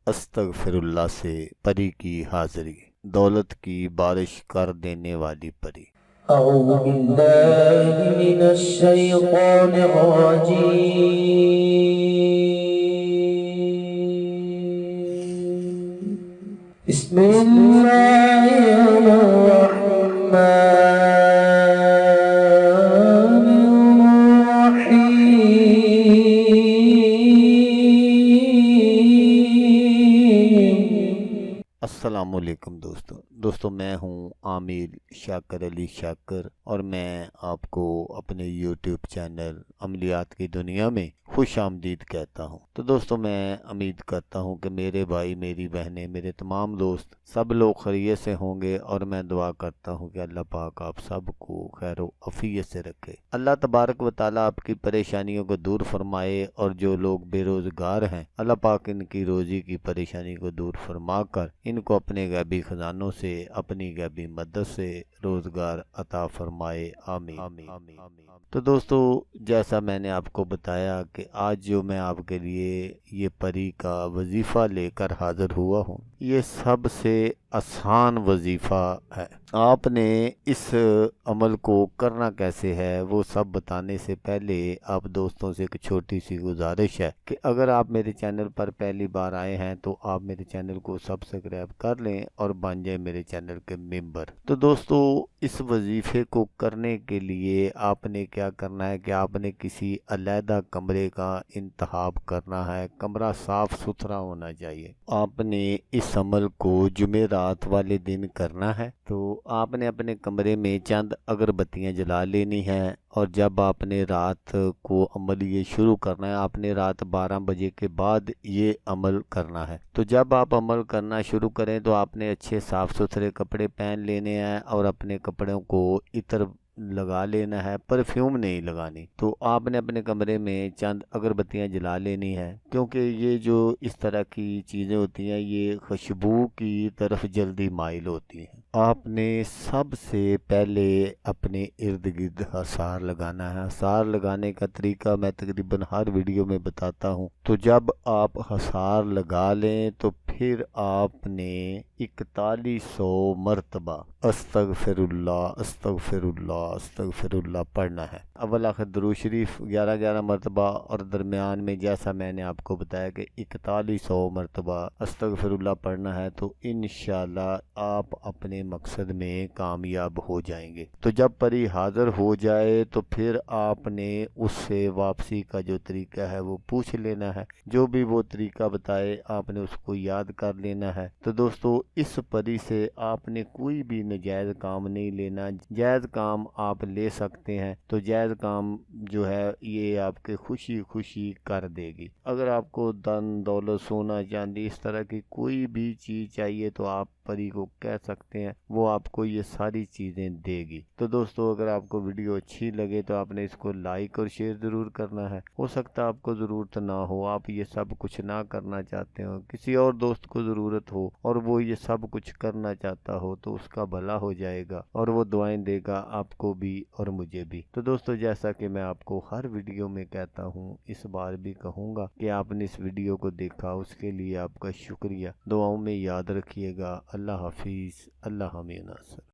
استغفر اللہ سے پری کی حاضری، دولت کی بارش کر دینے والی پری۔ اعوذ باللہ من الشیطان الرجیم، بسم اللہ الرحمن السلام علیکم دوستو میں ہوں عامر شاکر علی شاکر، اور میں آپ کو اپنے یوٹیوب چینل عملیات کی دنیا میں خوش آمدید کہتا ہوں۔ تو دوستو میں امید کرتا ہوں کہ میرے بھائی، میری بہنیں، میرے تمام دوست سب لوگ خیریت سے ہوں گے، اور میں دعا کرتا ہوں کہ اللہ پاک آپ سب کو خیر و عافیت سے رکھے۔ اللہ تبارک و تعالیٰ آپ کی پریشانیوں کو دور فرمائے، اور جو لوگ بے روزگار ہیں اللہ پاک ان کی روزی کی پریشانی کو دور فرما کر ان کو اپنے غیبی خزانوں سے، اپنی غیبی مدد سے روزگار عطا فرمائے، آمین۔ تو دوستو، جیسا میں نے آپ کو بتایا کہ آج جو میں آپ کے لیے یہ پری کا وظیفہ لے کر حاضر ہوا ہوں، یہ سب سے آسان وظیفہ ہے۔ آپ نے اس عمل کو کرنا کیسے ہے وہ سب بتانے سے پہلے آپ دوستوں سے ایک چھوٹی سی گزارش ہے کہ اگر آپ میرے چینل پر پہلی بار آئے ہیں تو آپ میرے چینل کو سبسکرائب کر لیں اور بن جائیں میرے چینل کے ممبر۔ تو دوستو، اس وظیفے کو کرنے کے لیے آپ نے کیا کرنا ہے کہ آپ نے کسی علیحدہ کمرے کا انتخاب کرنا ہے۔ کمرہ صاف ستھرا ہونا چاہیے۔ آپ نے اس عمل کو جمعرات والے دن کرنا ہے، تو آپ نے اپنے کمرے میں چند اگربتیاں جلا لینی ہیں، اور جب آپ نے رات کو عمل یہ شروع کرنا ہے، آپ نے رات 12 بجے کے بعد یہ عمل کرنا ہے۔ تو جب آپ عمل کرنا شروع کریں تو آپ نے اچھے صاف ستھرے کپڑے پہن لینے ہیں، اور اپنے کپڑوں کو عطر لگا لینا ہے، پرفیوم نہیں لگانی۔ تو آپ نے اپنے کمرے میں چند اگربتیاں جلا لینی ہے، کیونکہ یہ جو اس طرح کی چیزیں ہوتی ہیں یہ خوشبو کی طرف جلدی مائل ہوتی ہیں۔ آپ نے سب سے پہلے اپنے ارد گرد حصار لگانا ہے۔ حصار لگانے کا طریقہ میں تقریباً ہر ویڈیو میں بتاتا ہوں۔ تو جب آپ حصار لگا لیں تو پھر آپ نے 4100 مرتبہ استغفر اللہ استغفر اللہ استغفر اللہ پڑھنا ہے۔ اول آخر درود شریف 11 مرتبہ، اور درمیان میں جیسا میں نے آپ کو بتایا کہ 4100 مرتبہ استغفر اللہ پڑھنا ہے، تو انشاءاللہ آپ اپنے مقصد میں کامیاب ہو جائیں گے۔ تو جب پری حاضر ہو جائے تو پھر آپ نے اس سے واپسی کا جو طریقہ ہے وہ پوچھ لینا ہے۔ جو بھی وہ طریقہ بتائے آپ نے اس کو یاد کر لینا ہے۔ تو دوستو، اس پری سے آپ نے کوئی بھی نجائز کام نہیں لینا۔ جائز کام آپ لے سکتے ہیں، تو جائز کام جو ہے یہ آپ کے خوشی خوشی کر دے گی۔ اگر آپ کو دن دولت سونا چاندی اس طرح کی کوئی بھی چیز چاہیے تو آپ پری کو کہہ سکتے ہیں، وہ آپ کو یہ ساری چیزیں دے گی۔ تو دوستو، اگر آپ کو ویڈیو اچھی لگے تو آپ نے اس کو لائک اور شیئر ضرور کرنا ہے۔ ہو سکتا ہے آپ کو ضرورت نہ ہو، آپ یہ سب کچھ نہ کرنا چاہتے ہو، کسی اور دوست کو ضرورت ہو اور وہ یہ سب کچھ کرنا چاہتا ہو تو اس کا بھلا ہو جائے گا، اور وہ دعائیں دے گا آپ کو بھی اور مجھے بھی۔ تو دوستو، جیسا کہ میں آپ کو ہر ویڈیو میں کہتا ہوں، اس بار بھی کہوں گا کہ آپ نے اس ویڈیو کو دیکھا، اس کے لیے آپ کا شکریہ۔ دعاؤں میں یاد رکھیے گا۔ اللہ حافظ، اللہ حامی ناصر۔